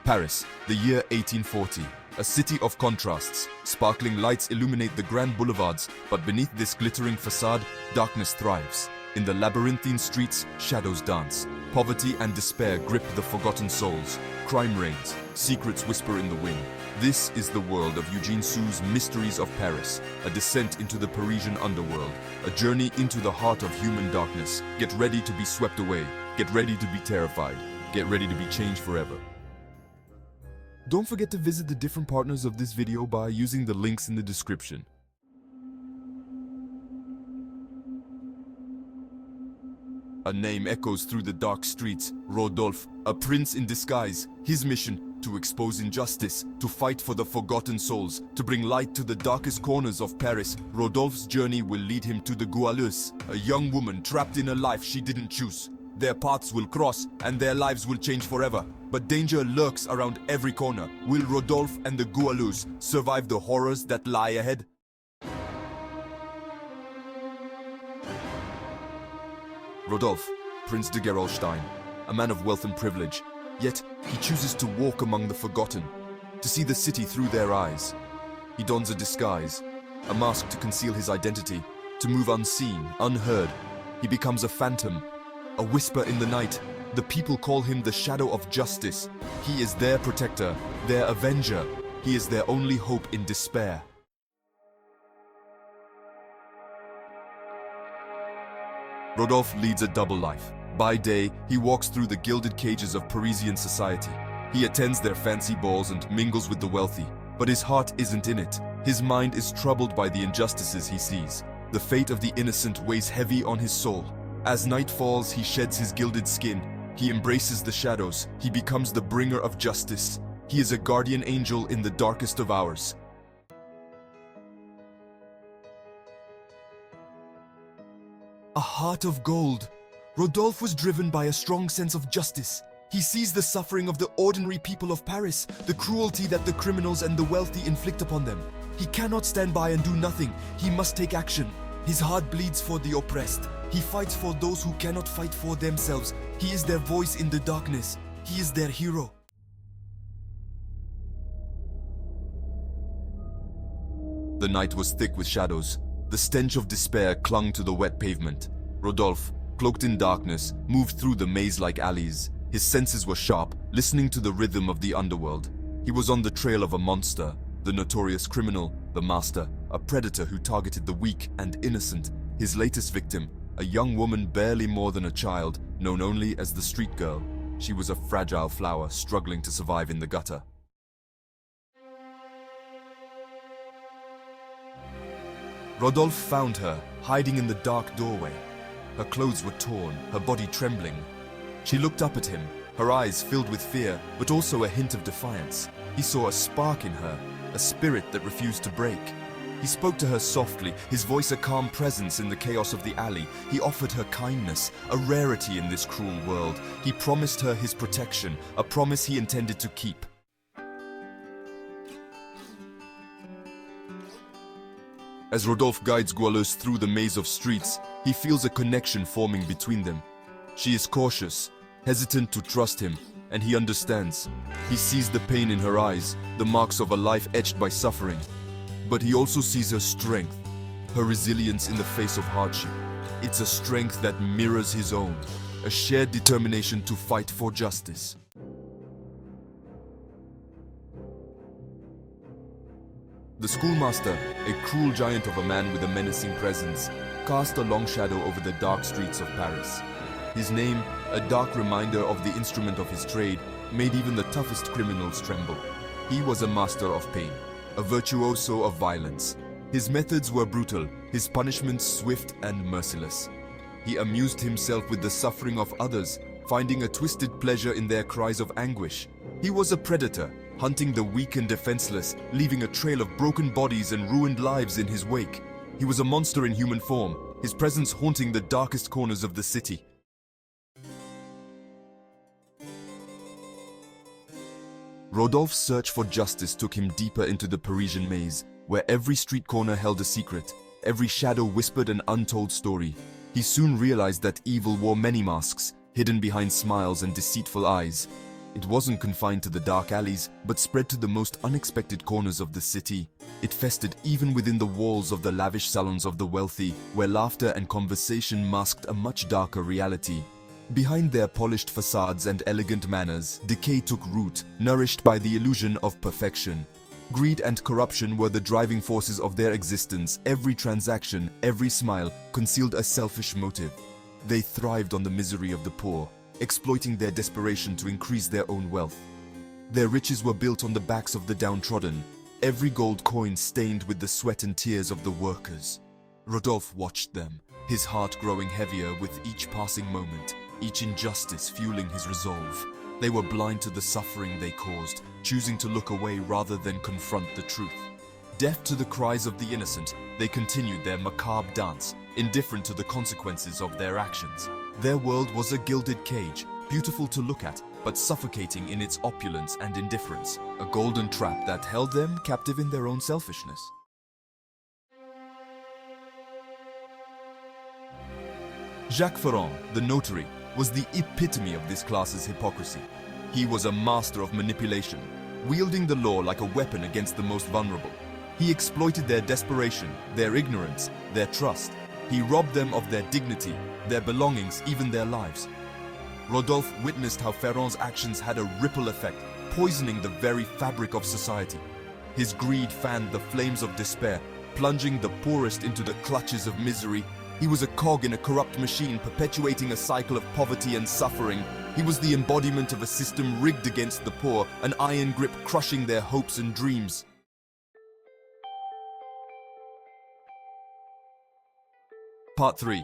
Paris, the year 1840. A city of contrasts. Sparkling lights illuminate the grand boulevards, but beneath this glittering facade, darkness thrives. In the labyrinthine streets, shadows dance. Poverty and despair grip the forgotten souls. Crime reigns. Secrets whisper in the wind. This is the world of Eugene Sou's Mysteries of Paris, a descent into the Parisian underworld, a journey into the heart of human darkness. Get ready to be swept away. Get ready to be terrified. Get ready to be changed forever. Don't forget to visit the different partners of this video by using the links in the description. A name echoes through the dark streets. Rodolphe, a prince in disguise. His mission, to expose injustice, to fight for the forgotten souls, to bring light to the darkest corners of Paris. Rodolphe's journey will lead him to the Goualeuse, a young woman trapped in a life she didn't choose. Their paths will cross, and their lives will change forever. But danger lurks around every corner. Will Rodolphe and the Goualeuse survive the horrors that lie ahead? Rodolphe, Prince de Gerolstein, a man of wealth and privilege, yet he chooses to walk among the forgotten, to see the city through their eyes. He dons a disguise, a mask to conceal his identity, to move unseen, unheard. He becomes a phantom, a whisper in the night. The people call him the Shadow of Justice. He is their protector, their avenger. He is their only hope in despair. Rodolphe leads a double life. By day, he walks through the gilded cages of Parisian society. He attends their fancy balls and mingles with the wealthy. But his heart isn't in it. His mind is troubled by the injustices he sees. The fate of the innocent weighs heavy on his soul. As night falls, he sheds his gilded skin. He embraces the shadows. He becomes the bringer of justice. He is a guardian angel in the darkest of hours. A heart of gold. Rodolphe was driven by a strong sense of justice. He sees the suffering of the ordinary people of Paris, the cruelty that the criminals and the wealthy inflict upon them. He cannot stand by and do nothing. He must take action. His heart bleeds for the oppressed. He fights for those who cannot fight for themselves. He is their voice in the darkness. He is their hero. The night was thick with shadows. The stench of despair clung to the wet pavement. Rodolphe, cloaked in darkness, moved through the maze-like alleys. His senses were sharp, listening to the rhythm of the underworld. He was on the trail of a monster, the notorious criminal, the master, a predator who targeted the weak and innocent. His latest victim, a young woman barely more than a child, known only as the street girl. She was a fragile flower struggling to survive in the gutter. Rodolphe found her, hiding in the dark doorway. Her clothes were torn, her body trembling. She looked up at him, her eyes filled with fear, but also a hint of defiance. He saw a spark in her, a spirit that refused to break. He spoke to her softly, his voice a calm presence in the chaos of the alley. He offered her kindness, a rarity in this cruel world. He promised her his protection, a promise he intended to keep. As Rodolphe guides Goualeuse through the maze of streets, he feels a connection forming between them. She is cautious, hesitant to trust him, and he understands. He sees the pain in her eyes, the marks of a life etched by suffering. But he also sees her strength, her resilience in the face of hardship. It's a strength that mirrors his own, a shared determination to fight for justice. The schoolmaster, a cruel giant of a man with a menacing presence, cast a long shadow over the dark streets of Paris. His name, a dark reminder of the instrument of his trade, made even the toughest criminals tremble. He was a master of pain, a virtuoso of violence. His methods were brutal, his punishments swift and merciless. He amused himself with the suffering of others, finding a twisted pleasure in their cries of anguish. He was a predator, hunting the weak and defenseless, leaving a trail of broken bodies and ruined lives in his wake. He was a monster in human form, his presence haunting the darkest corners of the city. Rodolphe's search for justice took him deeper into the Parisian maze, where every street corner held a secret, every shadow whispered an untold story. He soon realized that evil wore many masks, hidden behind smiles and deceitful eyes. It wasn't confined to the dark alleys, but spread to the most unexpected corners of the city. It festered even within the walls of the lavish salons of the wealthy, where laughter and conversation masked a much darker reality. Behind their polished facades and elegant manners, decay took root, nourished by the illusion of perfection. Greed and corruption were the driving forces of their existence. Every transaction, every smile, concealed a selfish motive. They thrived on the misery of the poor, exploiting their desperation to increase their own wealth. Their riches were built on the backs of the downtrodden, every gold coin stained with the sweat and tears of the workers. Rodolphe watched them, his heart growing heavier with each passing moment, each injustice fueling his resolve. They were blind to the suffering they caused, choosing to look away rather than confront the truth. Deaf to the cries of the innocent, they continued their macabre dance, indifferent to the consequences of their actions. Their world was a gilded cage, beautiful to look at, but suffocating in its opulence and indifference, a golden trap that held them captive in their own selfishness. Jacques Ferrand, the notary, was the epitome of this class's hypocrisy. He was a master of manipulation, wielding the law like a weapon against the most vulnerable. He exploited their desperation, their ignorance, their trust. He robbed them of their dignity, their belongings, even their lives. Rodolphe witnessed how Ferrand's actions had a ripple effect, poisoning the very fabric of society. His greed fanned the flames of despair, plunging the poorest into the clutches of misery. He was a cog in a corrupt machine, perpetuating a cycle of poverty and suffering. He was the embodiment of a system rigged against the poor, an iron grip crushing their hopes and dreams. Part 3.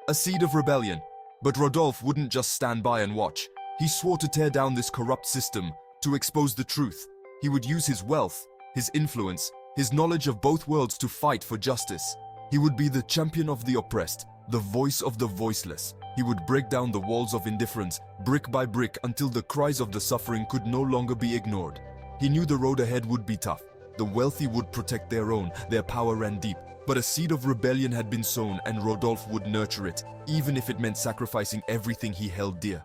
A seed of rebellion. But Rodolphe wouldn't just stand by and watch. He swore to tear down this corrupt system, to expose the truth. He would use his wealth, his influence, his knowledge of both worlds to fight for justice. He would be the champion of the oppressed, the voice of the voiceless. He would break down the walls of indifference, brick by brick, until the cries of the suffering could no longer be ignored. He knew the road ahead would be tough. The wealthy would protect their own, their power ran deep. But a seed of rebellion had been sown, and Rodolphe would nurture it, even if it meant sacrificing everything he held dear.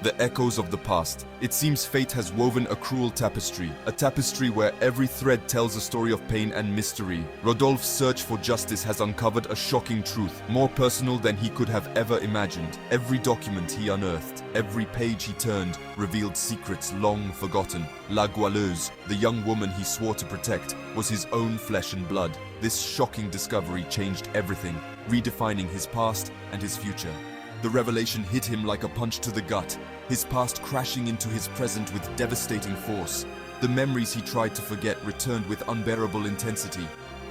The echoes of the past. It seems fate has woven a cruel tapestry, a tapestry where every thread tells a story of pain and mystery. Rodolphe's search for justice has uncovered a shocking truth, more personal than he could have ever imagined. Every document he unearthed, every page he turned, revealed secrets long forgotten. La Goualeuse, the young woman he swore to protect, was his own flesh and blood. This shocking discovery changed everything, redefining his past and his future. The revelation hit him like a punch to the gut, his past crashing into his present with devastating force. The memories he tried to forget returned with unbearable intensity.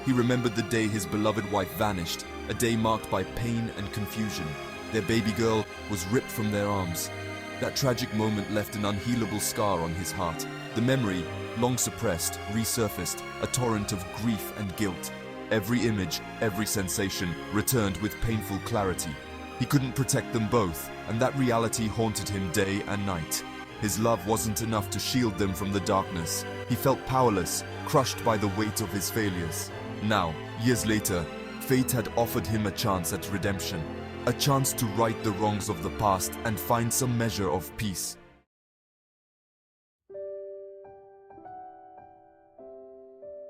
He remembered the day his beloved wife vanished, a day marked by pain and confusion. Their baby girl was ripped from their arms. That tragic moment left an unhealable scar on his heart. The memory, long suppressed, resurfaced, a torrent of grief and guilt. Every image, every sensation returned with painful clarity. He couldn't protect them both, and that reality haunted him day and night. His love wasn't enough to shield them from the darkness. He felt powerless, crushed by the weight of his failures. Now, years later, fate had offered him a chance at redemption, a chance to right the wrongs of the past and find some measure of peace.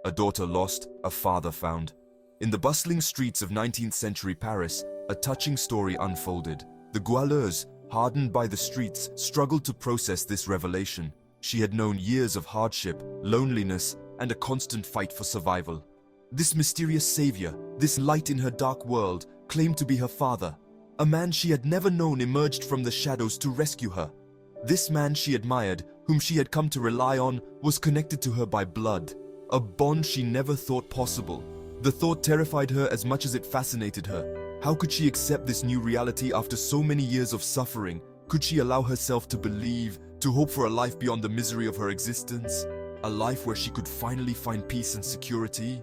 A daughter lost, a father found. In the bustling streets of 19th century Paris, a touching story unfolded. The Goualeuse, hardened by the streets, struggled to process this revelation. She had known years of hardship, loneliness, and a constant fight for survival. This mysterious savior, this light in her dark world, claimed to be her father. A man she had never known emerged from the shadows to rescue her. This man she admired, whom she had come to rely on, was connected to her by blood, a bond she never thought possible. The thought terrified her as much as it fascinated her. How could she accept this new reality after so many years of suffering? Could she allow herself to believe, to hope for a life beyond the misery of her existence? A life where she could finally find peace and security?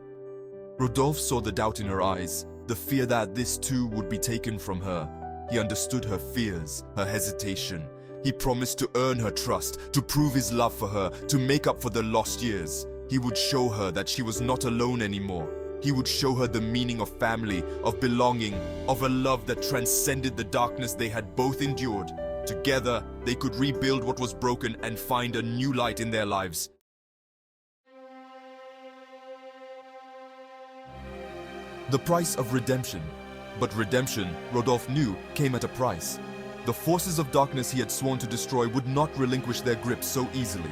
Rodolphe saw the doubt in her eyes, the fear that this too would be taken from her. He understood her fears, her hesitation. He promised to earn her trust, to prove his love for her, to make up for the lost years. He would show her that she was not alone anymore. He would show her the meaning of family, of belonging, of a love that transcended the darkness they had both endured. Together, they could rebuild what was broken and find a new light in their lives. The price of redemption. But redemption, Rodolphe knew, came at a price. The forces of darkness he had sworn to destroy would not relinquish their grip so easily.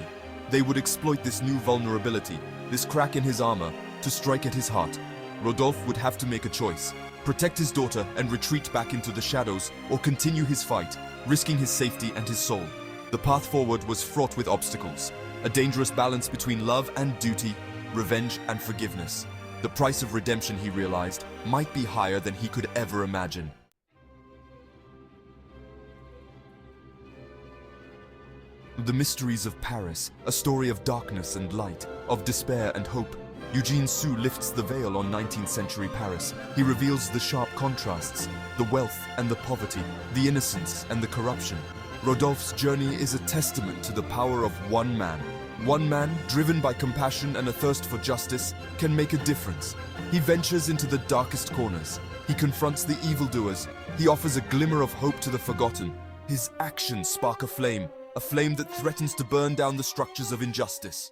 They would exploit this new vulnerability, this crack in his armor, to strike at his heart. Rodolphe would have to make a choice: protect his daughter and retreat back into the shadows, or continue his fight, risking his safety and his soul. The path forward was fraught with obstacles, a dangerous balance between love and duty, revenge and forgiveness. The price of redemption, he realized, might be higher than he could ever imagine. The Mysteries of Paris, a story of darkness and light, of despair and hope. Eugene Sue lifts the veil on 19th century Paris. He reveals the sharp contrasts, the wealth and the poverty, the innocence and the corruption. Rodolphe's journey is a testament to the power of one man. One man, driven by compassion and a thirst for justice, can make a difference. He ventures into the darkest corners. He confronts the evildoers. He offers a glimmer of hope to the forgotten. His actions spark a flame that threatens to burn down the structures of injustice.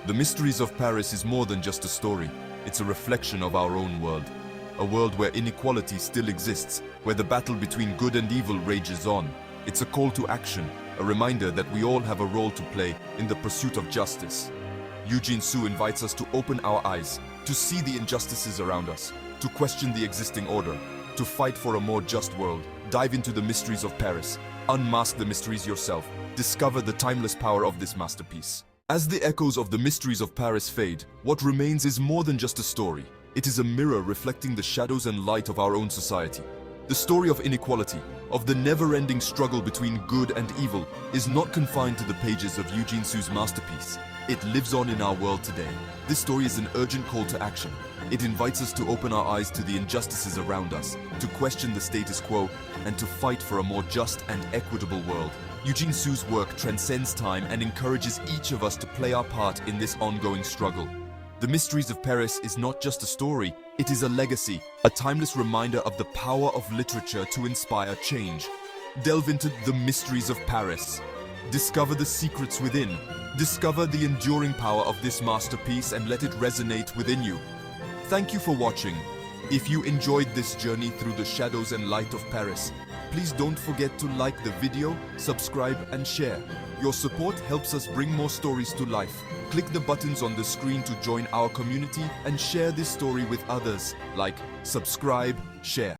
The Mysteries of Paris is more than just a story. It's a reflection of our own world. A world where inequality still exists, where the battle between good and evil rages on. It's a call to action, a reminder that we all have a role to play in the pursuit of justice. Eugene Sue invites us to open our eyes, to see the injustices around us, to question the existing order, to fight for a more just world. Dive into the mysteries of Paris. Unmask the mysteries yourself. Discover the timeless power of this masterpiece. As the echoes of the mysteries of Paris fade, what remains is more than just a story. It is a mirror reflecting the shadows and light of our own society. The story of inequality, of the never-ending struggle between good and evil, is not confined to the pages of Eugene Sue's masterpiece. It lives on in our world today. This story is an urgent call to action. It invites us to open our eyes to the injustices around us, to question the status quo, and to fight for a more just and equitable world. Eugene Sue's work transcends time and encourages each of us to play our part in this ongoing struggle. The Mysteries of Paris is not just a story, it is a legacy, a timeless reminder of the power of literature to inspire change. Delve into the mysteries of Paris. Discover the secrets within. Discover the enduring power of this masterpiece and let it resonate within you. Thank you for watching. If you enjoyed this journey through the shadows and light of Paris, please don't forget to like the video, subscribe and share. Your support helps us bring more stories to life. Click the buttons on the screen to join our community and share this story with others. Like, subscribe, share.